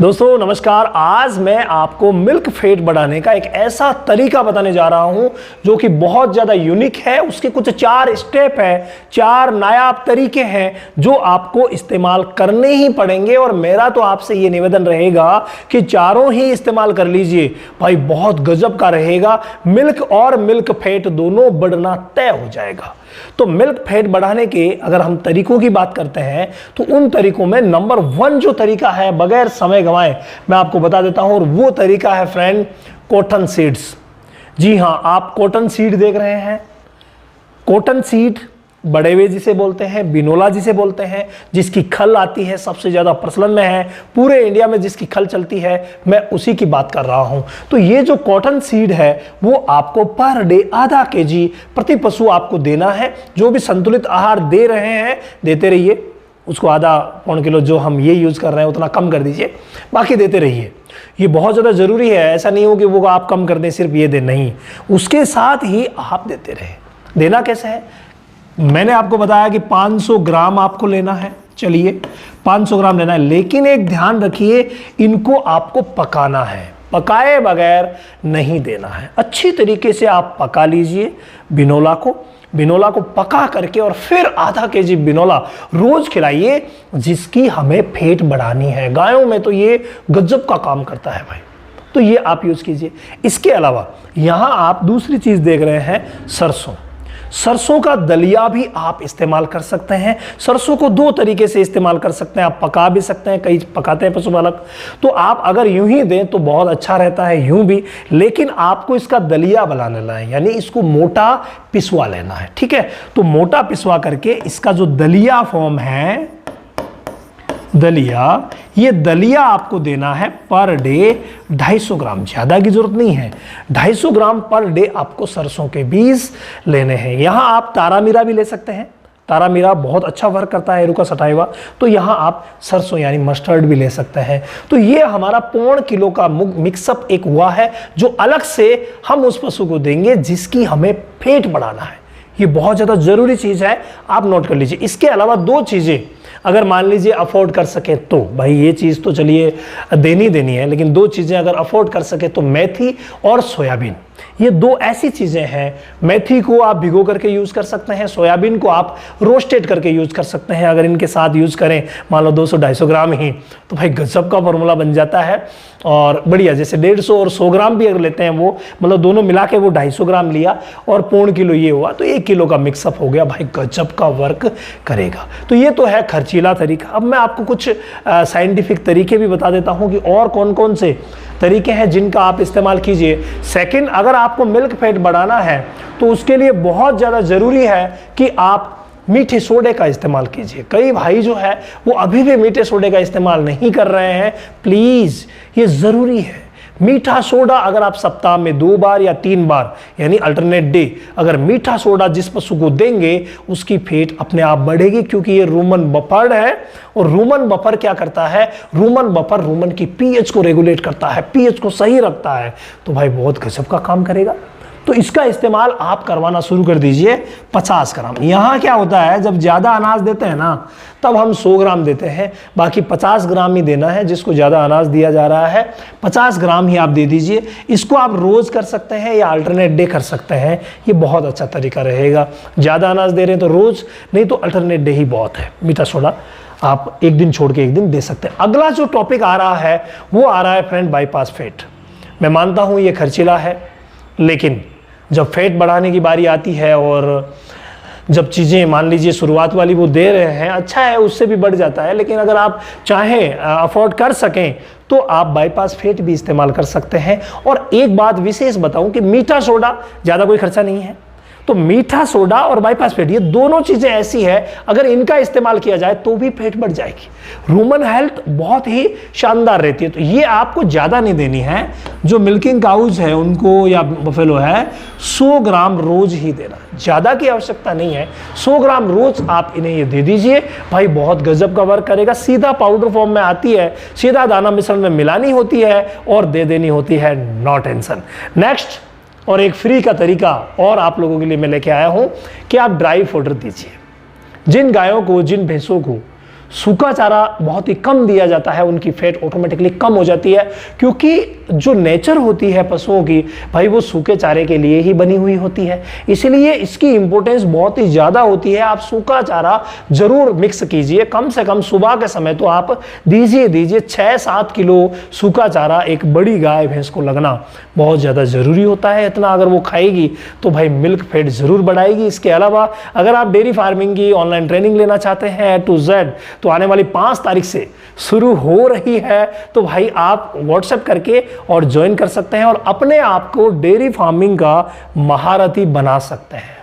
दोस्तों नमस्कार। आज मैं आपको मिल्क फेट बढ़ाने का एक ऐसा तरीका बताने जा रहा हूं जो कि बहुत ज़्यादा यूनिक है। उसके कुछ 4 स्टेप है, 4 नायाब तरीके हैं जो आपको इस्तेमाल करने ही पड़ेंगे। और मेरा तो आपसे ये निवेदन रहेगा कि चारों ही इस्तेमाल कर लीजिए भाई, बहुत गजब का रहेगा। मिल्क और मिल्क फेट दोनों बढ़ना तय हो जाएगा। तो मिल्क फेट बढ़ाने के अगर हम तरीकों की बात करते हैं तो उन तरीकों में नंबर 1 जो तरीका है, बगैर समय गंवाए मैं आपको बता देता हूं, और वो तरीका है फ्रेंड कॉटन सीड्स। जी हां, आप कॉटन सीड देख रहे हैं। कॉटन सीड बड़ेवे जिसे बोलते हैं, बिनोला जिसे बोलते हैं, जिसकी खल आती है, सबसे ज्यादा प्रचलन में है पूरे इंडिया में, जिसकी खल चलती है, मैं उसी की बात कर रहा हूं। तो ये जो कॉटन सीड है वो आपको पर डे आधा केजी प्रति पशु आपको देना है। जो भी संतुलित आहार दे रहे हैं देते रहिए, उसको आधा पौन किलो जो हम ये यूज कर रहे हैं उतना कम कर दीजिए, बाकी देते रहिए। ये बहुत ज़्यादा ज़रूरी है। ऐसा नहीं हो कि वो आप कम कर दें सिर्फ ये दें, नहीं, उसके साथ ही आप देते रहे। देना कैसे है मैंने आपको बताया कि 500 ग्राम आपको लेना है। चलिए 500 ग्राम लेना है, लेकिन एक ध्यान रखिए, इनको आपको पकाना है, पकाए बगैर नहीं देना है। अच्छी तरीके से आप पका लीजिए बिनोला को पका करके, और फिर आधा केजी बिनोला रोज खिलाइए, जिसकी हमें फेट बढ़ानी है। गायों में तो ये गजब का काम करता है भाई, तो ये आप यूज कीजिए। इसके अलावा यहां आप दूसरी चीज देख रहे हैं, सरसों का दलिया भी आप इस्तेमाल कर सकते हैं। सरसों को 2 तरीके से इस्तेमाल कर सकते हैं, आप पका भी सकते हैं, कई पकाते हैं पशुपालक, तो आप अगर यूं ही दें तो बहुत अच्छा रहता है, यूं भी। लेकिन आपको इसका दलिया बनाना है, यानी इसको मोटा पिसवा लेना है, ठीक है। तो मोटा पिसवा करके इसका जो दलिया फॉर्म है, ये दलिया आपको देना है पर डे 250 ग्राम, ज़्यादा की जरूरत नहीं है। 250 ग्राम पर डे आपको सरसों के बीज लेने हैं। यहाँ आप तारामीरा भी ले सकते हैं, तारामीरा बहुत अच्छा वर्क करता है, एरुका सटाइवा। तो यहाँ आप सरसों यानी मस्टर्ड भी ले सकते हैं। तो ये हमारा 1.25 किलो का मिक्सअप एक हुआ है, जो अलग से हम उस पशु को देंगे जिसकी हमें फेट बढ़ाना है। ये बहुत ज़्यादा ज़रूरी चीज़ है, आप नोट कर लीजिए। इसके अलावा 2 चीज़ें अगर मान लीजिए अफोर्ड कर सके तो, भाई ये चीज़ तो चलिए देनी है, लेकिन 2 चीज़ें अगर अफोर्ड कर सके तो मेथी और सोयाबीन। ये 2 ऐसी चीज़ें हैं। मेथी को आप भिगो करके यूज़ कर सकते हैं, सोयाबीन को आप रोस्टेड करके यूज़ कर सकते हैं। अगर इनके साथ यूज़ करें मान लो 200-250 ग्राम ही, तो भाई गजब का फॉर्मूला बन जाता है और बढ़िया। जैसे 150 और 100 ग्राम भी अगर लेते हैं वो, मतलब दोनों मिला के वो 250 ग्राम लिया और 1.25 किलो ये हुआ, तो 1 किलो का मिक्सअप हो गया भाई, गजब का वर्क करेगा। तो ये तो है खर्चीला तरीका। अब मैं आपको कुछ साइंटिफिक तरीके भी बता देता हूँ कि और कौन कौन से तरीके हैं जिनका आप इस्तेमाल कीजिए। सेकंड, अगर आपको मिल्क फेट बढ़ाना है तो उसके लिए बहुत ज़्यादा ज़रूरी है कि आप मीठे सोडे का इस्तेमाल कीजिए। कई भाई जो है वो अभी भी मीठे सोडे का इस्तेमाल नहीं कर रहे हैं, प्लीज़ ये ज़रूरी है। मीठा सोडा अगर आप सप्ताह में 2 बार या 3 बार यानी अल्टरनेट डे अगर मीठा सोडा जिस पशु को देंगे, उसकी फेट अपने आप बढ़ेगी, क्योंकि ये रूमन बफर है। और रूमन बफर क्या करता है, रूमन की पीएच को रेगुलेट करता है, पीएच को सही रखता है। तो भाई बहुत गजब का काम करेगा। तो इसका इस्तेमाल आप करवाना शुरू कर दीजिए। 50 ग्राम। यहाँ क्या होता है, जब ज़्यादा अनाज देते हैं ना तब हम 100 ग्राम देते हैं, बाकी 50 ग्राम ही देना है। जिसको ज़्यादा अनाज दिया जा रहा है 50 ग्राम ही आप दे दीजिए। इसको आप रोज़ कर सकते हैं या अल्टरनेट डे कर सकते हैं, ये बहुत अच्छा तरीका रहेगा। ज़्यादा अनाज दे रहे हैं तो रोज़, नहीं तो अल्टरनेट डे ही बहुत है। मीठा सोडा आप एक दिन छोड़ के एक दिन दे सकते हैं। अगला जो टॉपिक आ रहा है वो आ रहा है फ्रेंड बाईपास फेट। मैं मानता हूँ ये खर्चीला है, लेकिन जब फेट बढ़ाने की बारी आती है और जब चीज़ें मान लीजिए शुरुआत वाली वो दे रहे हैं, अच्छा है, उससे भी बढ़ जाता है। लेकिन अगर आप चाहें, अफोर्ड कर सकें, तो आप बाईपास फेट भी इस्तेमाल कर सकते हैं। और एक बात विशेष बताऊं कि मीठा सोडा ज़्यादा कोई खर्चा नहीं है। तो मीठा सोडा और बाईपास फेट, ये दोनों चीजें ऐसी है, अगर इनका इस्तेमाल किया जाए तो भी फेट बढ़ जाएगी। रूमन हेल्थ बहुत ही शानदार रहती है। तो ये आपको ज्यादा नहीं देनी है। जो मिल्किंग काउज है उनको या बफेलो है, 100 ग्राम रोज ही देना, ज्यादा की आवश्यकता नहीं है। 100 ग्राम रोज आप इन्हें ये दे दीजिए, भाई बहुत गजब का वर्क करेगा। सीधा पाउडर फॉर्म में आती है, सीधा दाना मिश्रण में मिलानी होती है और दे देनी होती है, नो टेंशन। नेक्स्ट, और एक फ्री का तरीका और आप लोगों के लिए मैं लेके आया हूं कि आप ड्राई फॉडर दीजिए। जिन गायों को, जिन भैंसों को सूखा चारा बहुत ही कम दिया जाता है, उनकी फैट ऑटोमेटिकली कम हो जाती है, क्योंकि जो नेचर होती है पशुओं की भाई वो सूखे चारे के लिए ही बनी हुई होती है, इसलिए इसकी इंपॉर्टेंस बहुत ही ज़्यादा होती है। आप सूखा चारा जरूर मिक्स कीजिए, कम से कम सुबह के समय तो आप दीजिए 6-7 किलो सूखा चारा एक बड़ी गाय भैंस को लगना बहुत ज़्यादा ज़रूरी होता है। इतना अगर वो खाएगी तो भाई मिल्क फैट ज़रूर बढ़ाएगी। इसके अलावा अगर आप डेयरी फार्मिंग की ऑनलाइन ट्रेनिंग लेना चाहते हैं A to Z, तो आने वाली 5 तारीख से शुरू हो रही है, तो भाई आप व्हाट्सएप करके और ज्वाइन कर सकते हैं और अपने आप को डेयरी फार्मिंग का महारथी बना सकते हैं।